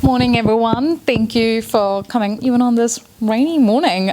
Morning, everyone. Thank you for coming, even on this rainy morning.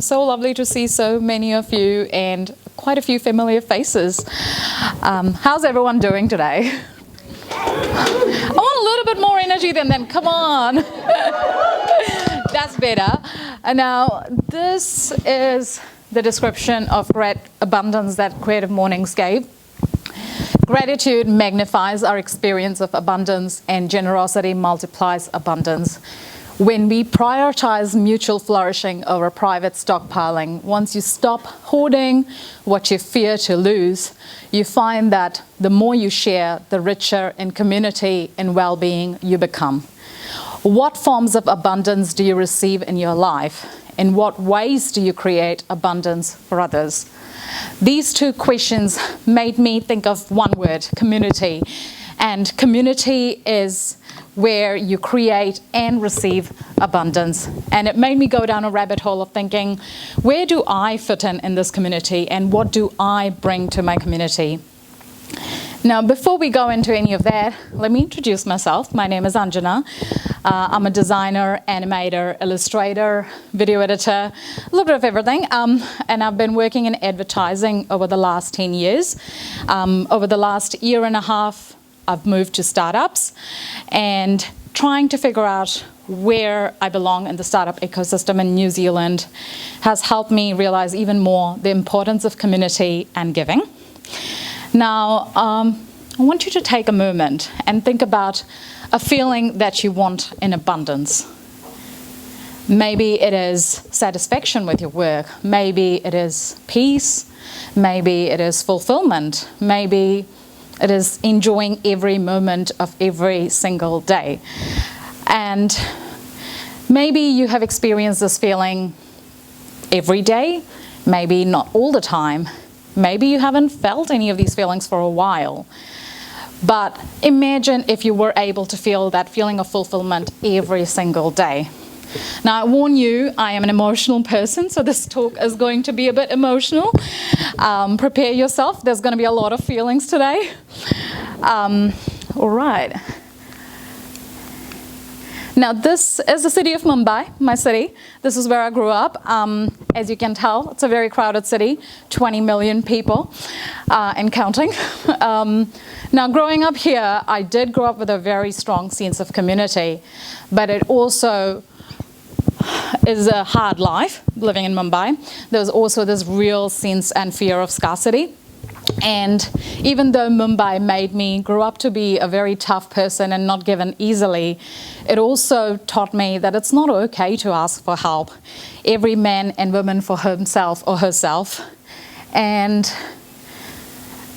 So lovely to see so many of you and quite a few familiar faces. How's everyone doing today? I want a little bit more energy than that. Come on. That's better. And now, this is the description of great abundance that Creative Mornings gave. Gratitude magnifies our experience of abundance, and generosity multiplies abundance. When we prioritize mutual flourishing over private stockpiling, once you stop hoarding what you fear to lose, you find that the more you share, the richer in community and well-being you become. What forms of abundance do you receive in your life? In what ways do you create abundance for others? These two questions made me think of one word: community. And community is where you create and receive abundance. And it made me go down a rabbit hole of thinking, where do I fit in this community, and what do I bring to my community? Now, before we go into any of that, let me introduce myself. My name is Anjana. I'm a designer, animator, illustrator, video editor, a little bit of everything. And I've been working in advertising over the last 10 years. Over the last year and a half, I've moved to startups and trying to figure out where I belong in the startup ecosystem in New Zealand has helped me realize even more the importance of community and giving. Now, I want you to take a moment and think about a feeling that you want in abundance. Maybe it is satisfaction with your work. Maybe it is peace. Maybe it is fulfillment. Maybe it is enjoying every moment of every single day. And maybe you have experienced this feeling every day, maybe not all the time. Maybe you haven't felt any of these feelings for a while. But imagine if you were able to feel that feeling of fulfillment every single day. Now, I warn you, I am an emotional person, so this talk is going to be a bit emotional. Prepare yourself. There's going to be a lot of feelings today. All right. Now, this is the city of Mumbai, my city. This is where I grew up. As you can tell, it's a very crowded city, 20 million people and counting. Now, growing up here, I did grow up with a very strong sense of community, but it also is a hard life living in Mumbai. There's also this real sense and fear of scarcity. And even though Mumbai made me grow up to be a very tough person and not given easily, it also taught me that it's not okay to ask for help. Every man and woman for himself or herself. And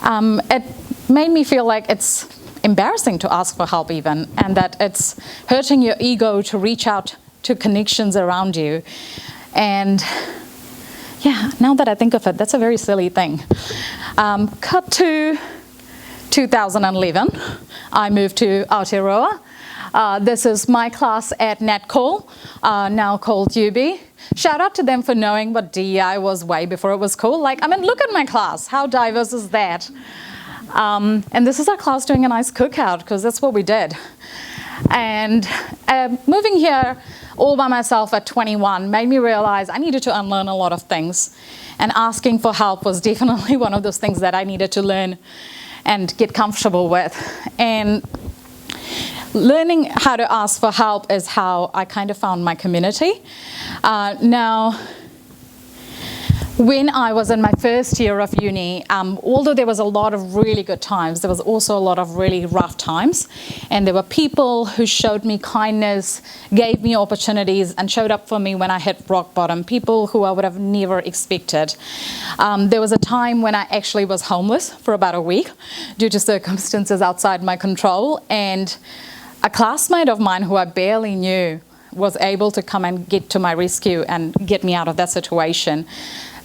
it made me feel like it's embarrassing to ask for help even, and that it's hurting your ego to reach out to connections around you. And yeah, now that I think of it, that's a very silly thing. Cut to 2011, I moved to Aotearoa. This is my class at NetCall, now called UB. Shout out to them for knowing what DEI was way before it was cool. Like, I mean, look at my class. How diverse is that? And this is our class doing a nice cookout, because that's what we did. And moving here all by myself at 21 made me realize I needed to unlearn a lot of things. And asking for help was definitely one of those things that I needed to learn and get comfortable with. And learning how to ask for help is how I kind of found my community. Now, when I was in my first year of uni, although there was a lot of really good times, there was also a lot of really rough times. And there were people who showed me kindness, gave me opportunities, and showed up for me when I hit rock bottom, people who I would have never expected. There was a time when I actually was homeless for about a week due to circumstances outside my control. And a classmate of mine who I barely knew was able to come and get to my rescue and get me out of that situation.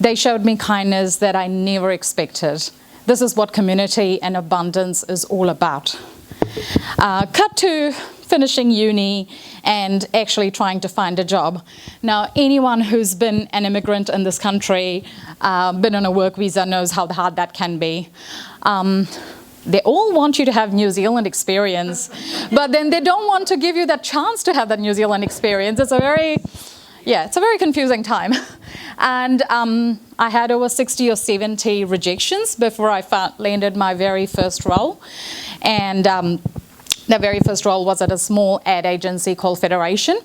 They showed me kindness that I never expected. This is what community and abundance is all about. Cut to finishing uni and actually trying to find a job. Now, anyone who's been an immigrant in this country, been on a work visa, knows how hard that can be. they all want you to have New Zealand experience, but then they don't want to give you that chance to have that New Zealand experience. It's a very confusing time. And I had over 60 or 70 rejections before I landed my very first role. And the very first role was at a small ad agency called Federation.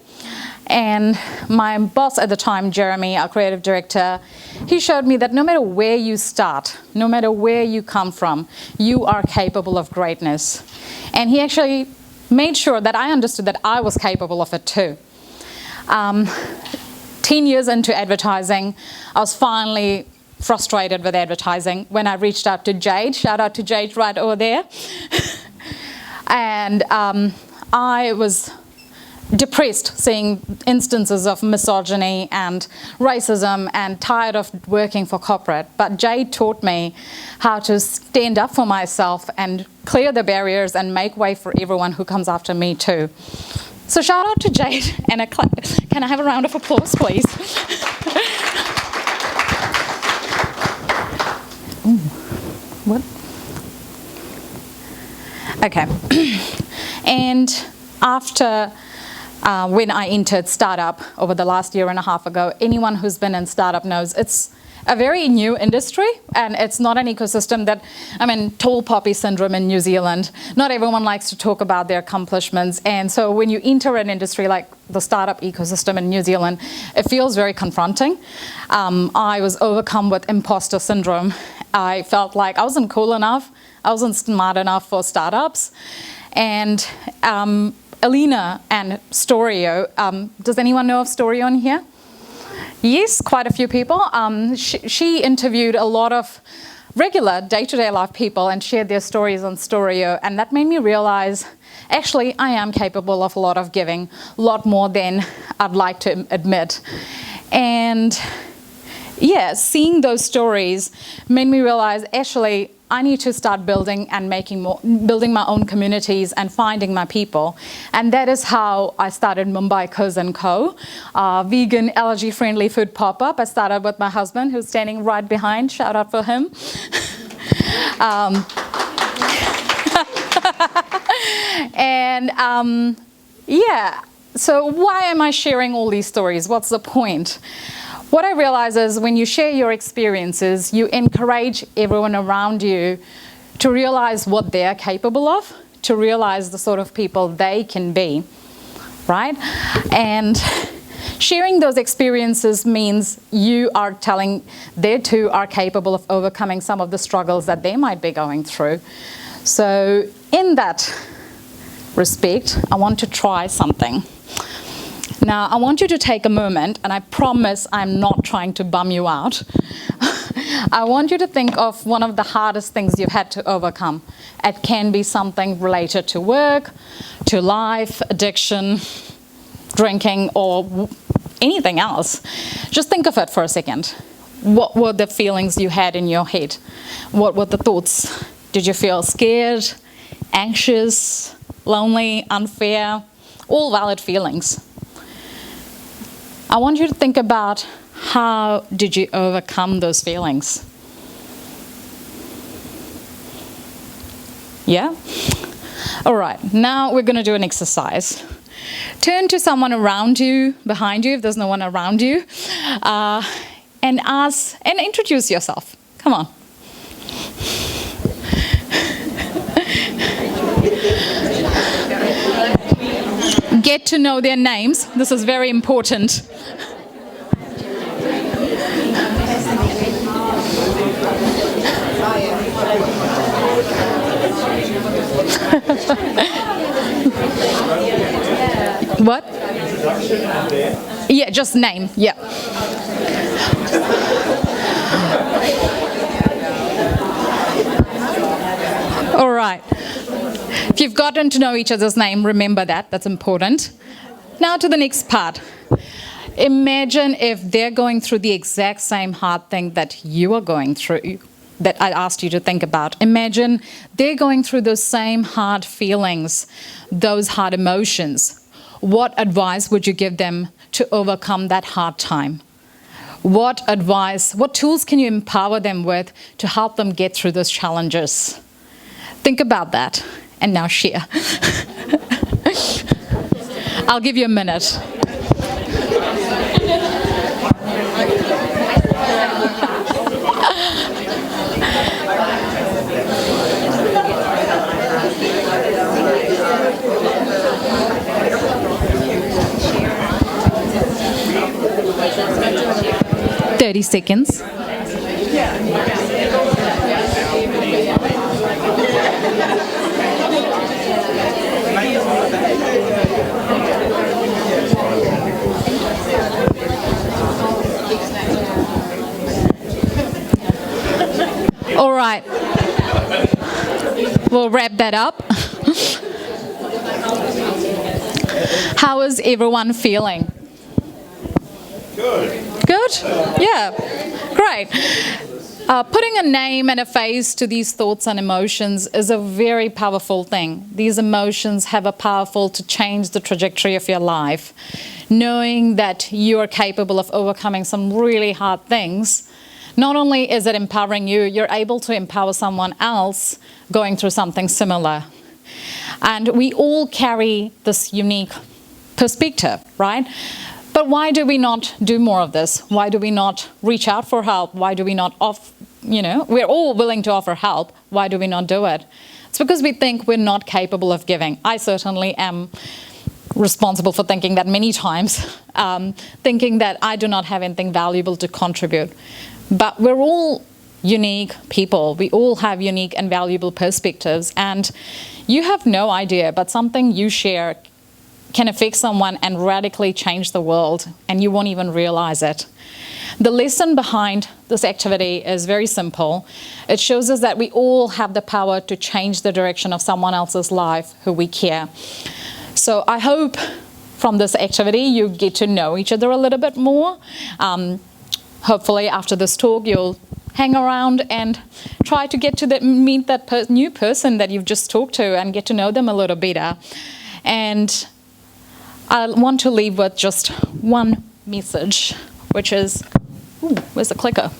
And my boss at the time, Jeremy, our creative director, he showed me that no matter where you start, no matter where you come from, you are capable of greatness. And he actually made sure that I understood that I was capable of it too. 10 years into advertising, I was finally frustrated with advertising when I reached out to Jade. Shout out to Jade right over there. And I was depressed seeing instances of misogyny and racism and tired of working for corporate. But Jade taught me how to stand up for myself and clear the barriers and make way for everyone who comes after me too. So shout out to Jade and a clap. Can I have a round of applause, please? Ooh, what? Okay. And after when I entered startup over the last year and a half ago, anyone who's been in startup knows it's a very new industry, and it's not an ecosystem that, tall poppy syndrome in New Zealand. Not everyone likes to talk about their accomplishments, and so when you enter an industry like the startup ecosystem in New Zealand, it feels very confronting. I was overcome with imposter syndrome. I felt like I wasn't cool enough, I wasn't smart enough for startups, and Alina and Storio, does anyone know of Storio in here? Yes, quite a few people. She interviewed a lot of regular day-to-day life people and shared their stories on Storio, and that made me realize, actually, I am capable of a lot of giving, a lot more than I'd like to admit. And yeah, seeing those stories made me realize, actually, I need to start building and building my own communities and finding my people. And that is how I started Mumbai Coz & Co, vegan, allergy-friendly food pop-up. I started with my husband, who's standing right behind. Shout out for him. Yeah, so why am I sharing all these stories? What's the point? What I realize is when you share your experiences, you encourage everyone around you to realize what they're capable of, to realize the sort of people they can be, right? And sharing those experiences means you are telling they too are capable of overcoming some of the struggles that they might be going through. So in that respect, I want to try something. Now, I want you to take a moment, and I promise I'm not trying to bum you out. I want you to think of one of the hardest things you've had to overcome. It can be something related to work, to life, addiction, drinking, or anything else. Just think of it for a second. What were the feelings you had in your head? What were the thoughts? Did you feel scared, anxious, lonely, unfair? All valid feelings. I want you to think about how did you overcome those feelings? Yeah? All right, now we're going to do an exercise. Turn to someone around you, behind you, if there's no one around you, and ask and introduce yourself. Come on. Get to know their names. This is very important. What? Yeah, just name. Yeah. All right. If you've gotten to know each other's name, remember that. That's important. Now to the next part. Imagine if they're going through the exact same hard thing that you are going through, that I asked you to think about. Imagine they're going through those same hard feelings, those hard emotions. What advice would you give them to overcome that hard time? What advice, what tools can you empower them with to help them get through those challenges? Think about that and now share. I'll give you a minute. Thirty seconds. All right. We'll wrap that up. How is everyone feeling? Good. Good? Yeah. Great. Putting a name and a face to these thoughts and emotions is a very powerful thing. These emotions have a powerful to change the trajectory of your life. Knowing that you are capable of overcoming some really hard things, not only is it empowering you, you're able to empower someone else going through something similar. And we all carry this unique perspective, right? But why do we not do more of this? Why do we not reach out for help? Why do we not we're all willing to offer help. Why do we not do it? It's because we think we're not capable of giving. I certainly am responsible for thinking that many times, thinking that I do not have anything valuable to contribute. But we're all unique people. We all have unique and valuable perspectives. And you have no idea, but something you share can affect someone and radically change the world, and you won't even realize it. The lesson behind this activity is very simple. It shows us that we all have the power to change the direction of someone else's life who we care. So I hope from this activity you get to know each other a little bit more. Hopefully after this talk you'll hang around and try to get to meet that new person that you've just talked to and get to know them a little better. And I want to leave with just one message, which is, where's the clicker?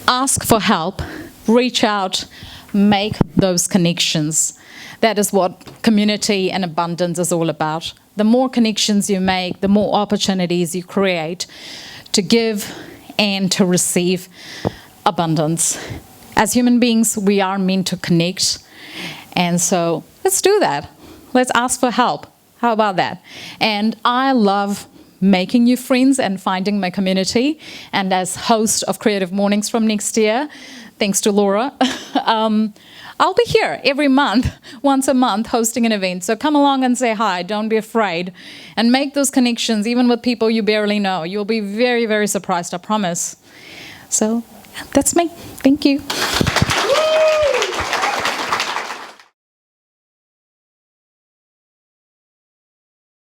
Ask for help, reach out, make those connections. That is what community and abundance is all about. The more connections you make, the more opportunities you create to give and to receive abundance. As human beings, we are meant to connect. And so let's do that. Let's ask for help. How about that? And I love making new friends and finding my community. And as host of Creative Mornings from next year, thanks to Laura, I'll be here every month, once a month, hosting an event. So come along and say hi. Don't be afraid. And make those connections, even with people you barely know. You'll be very, very surprised, I promise. So that's me. Thank you.